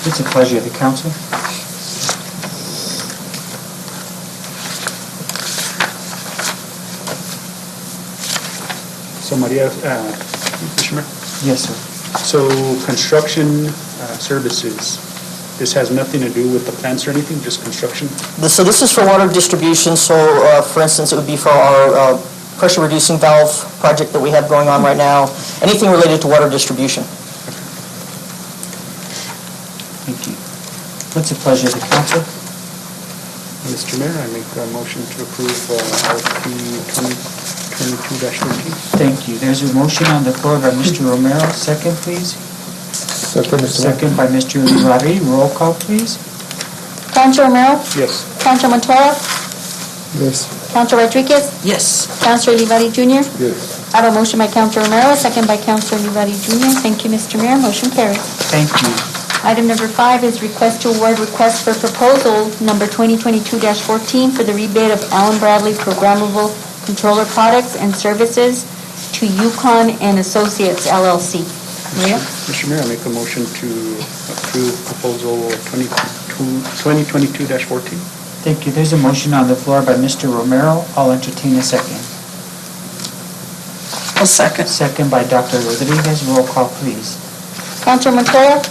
It's a pleasure of the council. So Maria, Commissioner? Yes, sir. So construction services, this has nothing to do with the plants or anything, just construction? So this is for water distribution, so for instance, it would be for our pressure reducing valve project that we have going on right now, anything related to water distribution. Thank you. What's the pleasure of the council? Mr. Mayor, I make a motion to approve RFP 2022-13. Thank you. There's a motion on the floor by Mr. Romero. Second, please. Second by Mr. Rivera. Roll call, please. Councilor Romero? Yes. Councilor Montoya? Yes. Councilor Rodriguez? Yes. Councilor Rivera Jr.? Yes. I have a motion by Councilor Romero, second by Councilor Rivera Jr. Thank you, Mr. Mayor. Motion carries. Thank you. Item number 5 is request to award request for proposal number 2022-14 for the rebid of Allen Bradley Programmable Controller Products and Services to Yukon and Associates LLC. Maria? Mr. Mayor, I make a motion to approve proposal 2022-14. Thank you. There's a motion on the floor by Mr. Romero. I'll entertain a second. A second. Second by Dr. Rodriguez. Roll call, please. Counselor Montoya?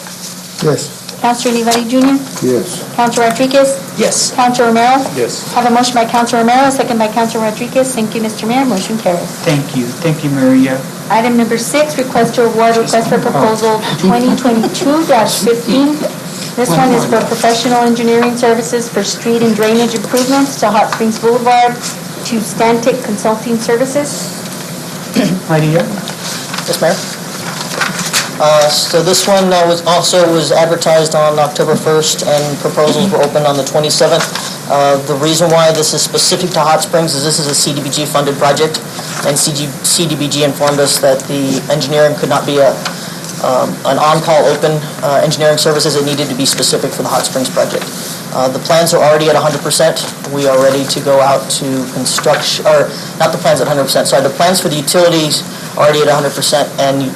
Yes. Counselor Olivari Junior? Yes. Counselor Rodriguez? Yes. Counselor Romero? Yes. Have a motion by Counselor Romero, second by Counselor Rodriguez. Thank you, Mr. Mayor. Motion carries. Thank you. Thank you, Maria. Item number 6, request to award request for proposal 2022-15. This one is for professional engineering services for street and drainage improvements to Hot Springs Boulevard to Stantec Consulting Services. Maria? Yes, Mayor. So this one was advertised on October 1st, and proposals were opened on the 27th. The reason why this is specific to Hot Springs is this is a CDBG-funded project, and CDBG informed us that the engineering could not be an on-call open engineering services. It needed to be specific for the Hot Springs project. The plans are already at 100%. We are ready to go out to construction, or not the plans at 100%, sorry, the plans for the utilities are already at 100%, and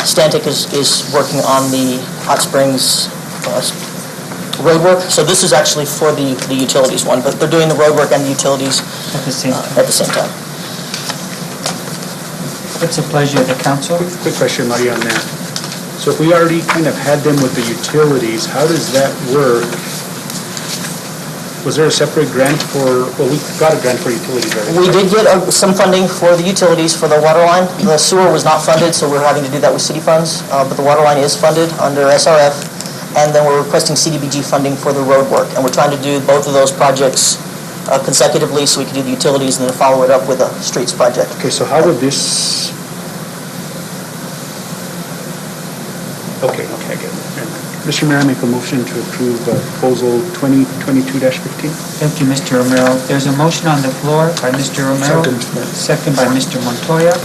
Stantec is working on the Hot Springs road work. So this is actually for the utilities one, but they're doing the road work and the utilities At the same time. at the same time. It's a pleasure of the council. Quick question, Maria, on that. So if we already kind of had them with the utilities, how does that work? Was there a separate grant for, well, we got a grant for utilities, right? We did get some funding for the utilities for the water line. The sewer was not funded, so we're having to do that with city funds, but the water line is funded under SRF, and then we're requesting CDBG funding for the road work, and we're trying to do both of those projects consecutively so we can do the utilities and then follow it up with a streets project. Okay, so how would this... Okay, I get it. Mr. Mayor, I make a motion to approve proposal 2022-15. Thank you, Mr. Romero. There's a motion on the floor by Mr. Romero. Second by Mr. Montoya.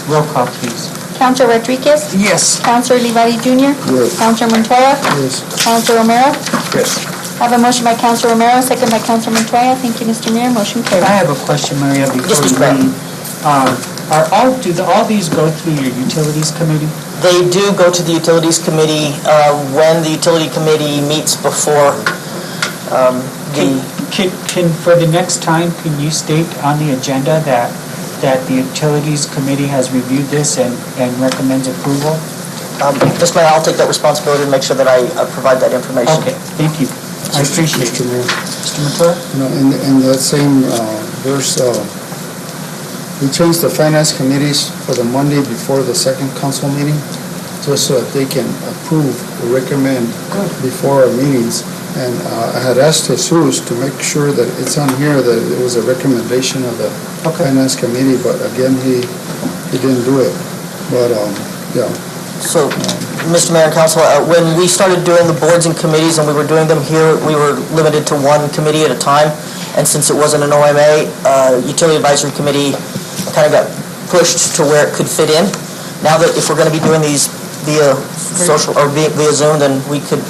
Roll call, please. Counselor Rodriguez? Yes. Counselor Olivari Junior? Yes. Counselor Montoya? Yes. Counselor Romero? Yes. I have a motion by Counselor Romero, second by Counselor Montoya. Thank you, Mr. Mayor. Motion I carries. have a question, Maria, before Yes, you Mr. Mayor. leave. Do all these go through your utilities committee? They do go to the utilities committee when the utility committee meets before For the next time, can you state on the agenda that the utilities committee has reviewed this and recommends approval? Mr. Mayor, I'll take that responsibility and make sure that I provide that information. Okay, thank you. I appreciate Mr. it. Mayor, Mr. Montoya? in that same verse, we changed the finance committees for the Monday before the second council meeting, just so that they can approve or recommend before our meetings. And I had asked Jesus to make sure that it's on here that it was a recommendation of the finance committee, but again, he didn't do it. But, yeah. So, Mr. Mayor and Council, when we started doing the boards and committees and we were doing them here, we were limited to one committee at a time. And since it wasn't an OMA, Utility Advisory Committee kind of got pushed to where it could fit in. Now that if we're going to be doing these via social or via Zoom, then we could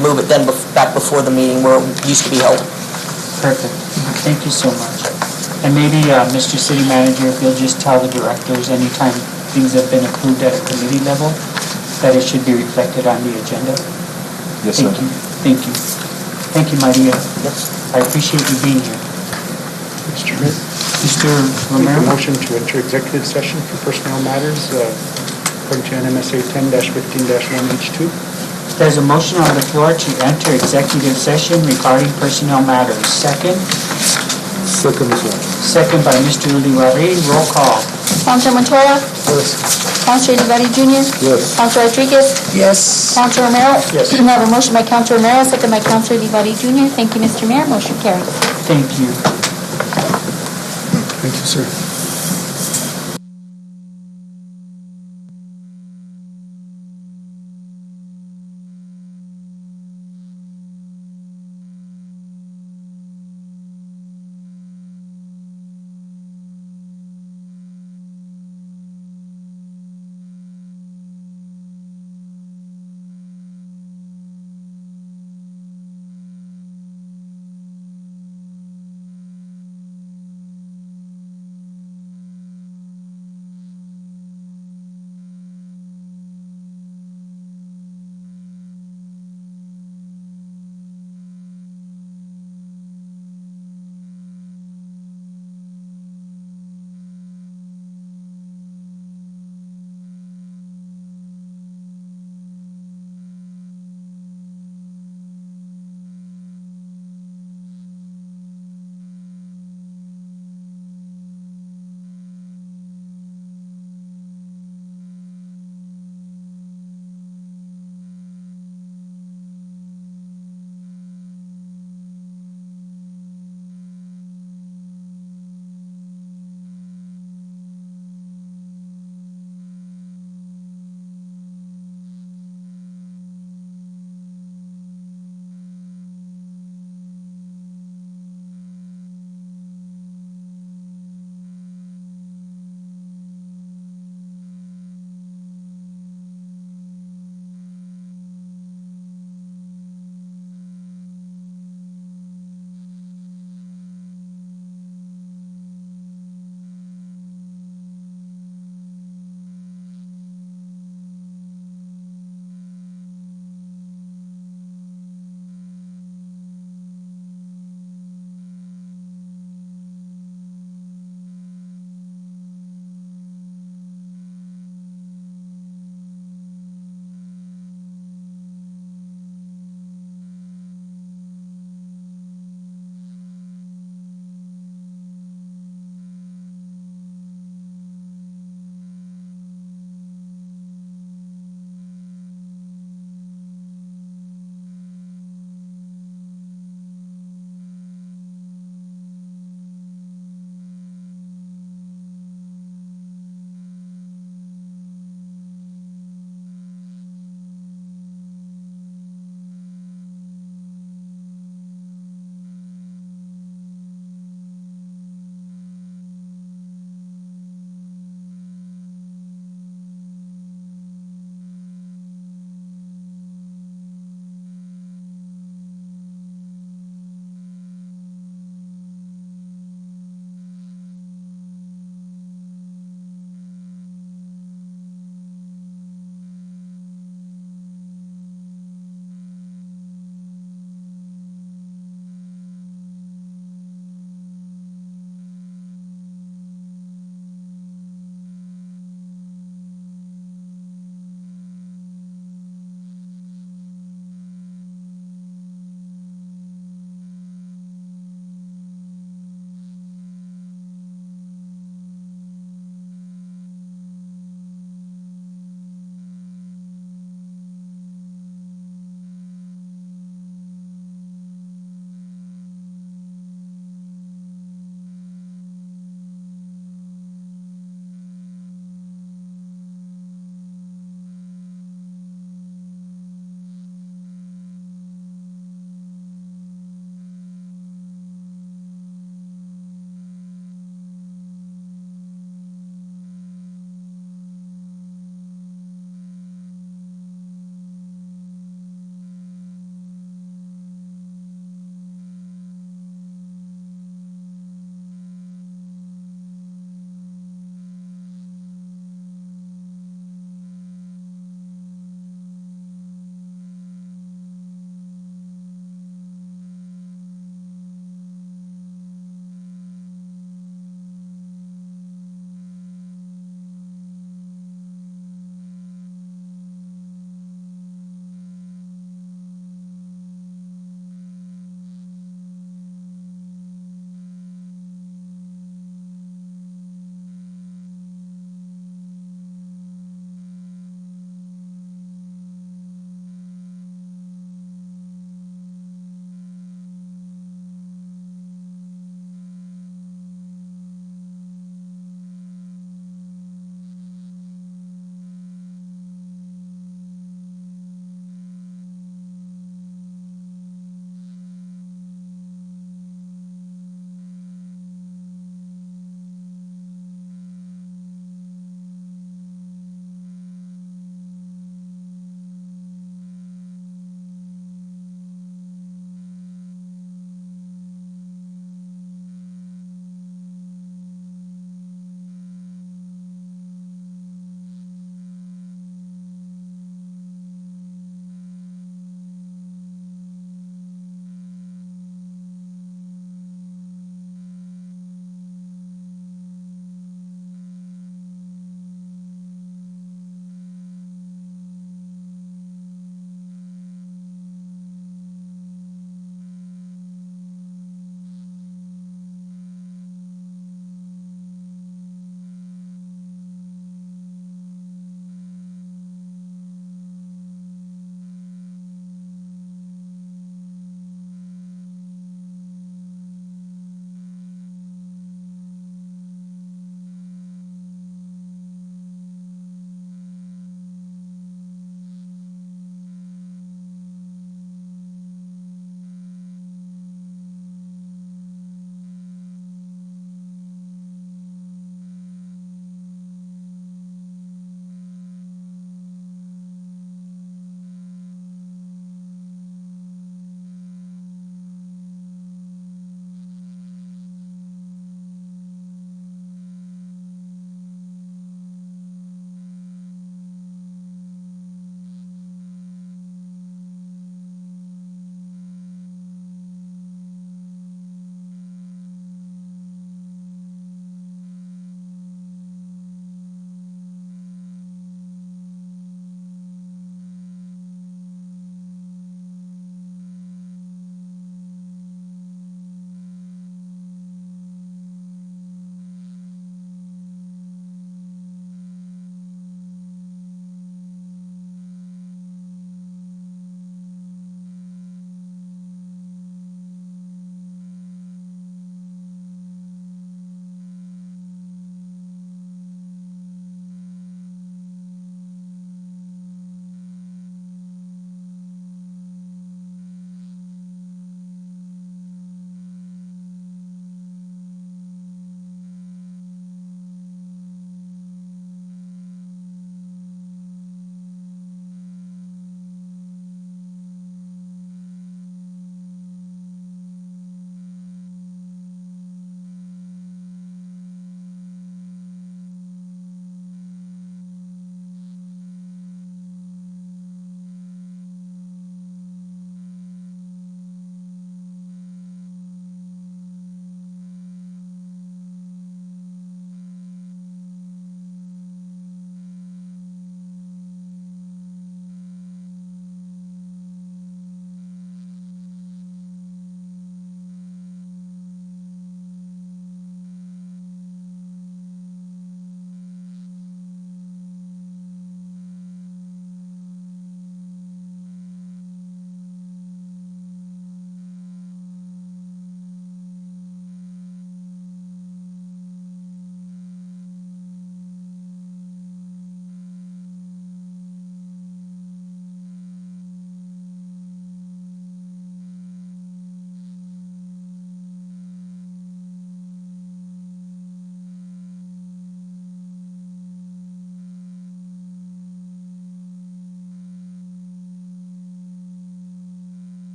move it then back before the meeting where it used to be held. Perfect. Thank you so much. And maybe, Mr. City Manager, if you'll just tell the directors anytime things have been approved at a committee level, that it should be reflected on the agenda. Yes, sir. Thank you. Thank you, Maria. Yes. I appreciate you being here. Mr. Mayor, Mr. make a Romero? motion to enter executive session for personnel matters according to NMSA 10-15-1H2. There's a motion on the floor to enter executive session regarding personnel matters. Second? Second, sir. Second by Mr. Olivari. Roll call. Counselor Montoya? Yes. Counselor Olivari Junior? Yes. Counselor Rodriguez? Yes. Counselor Romero? Yes. I have a motion by Counselor Romero, second by Counselor Olivari Junior. Thank you, Mr. Mayor. Motion carries. Thank you. Thank you, sir.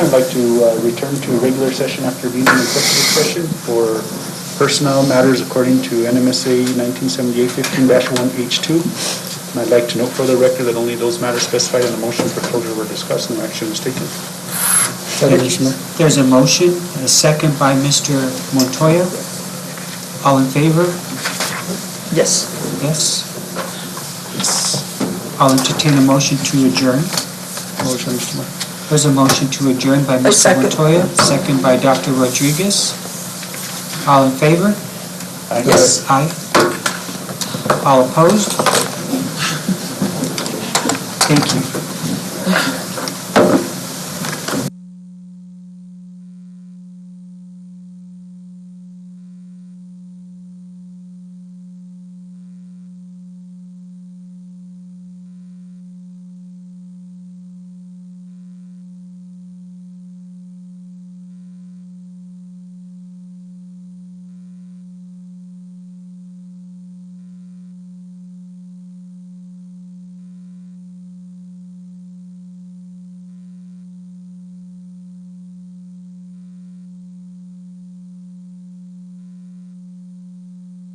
I'd like to return to a regular session after being in executive session for personnel matters according to NMSA 1978-15-1H2. And I'd like to note for the record that only those matters specified in the motion for closure were discussed, no action was taken. There's a motion, and a second by Mr. Montoya. All in favor? Yes. Yes? I'll entertain a motion to adjourn. Motion, Mr. Mayor. There's a motion to adjourn by Mr. second. Montoya, second by Dr. Rodriguez. All in favor? Yes. Aye. All opposed? Thank you.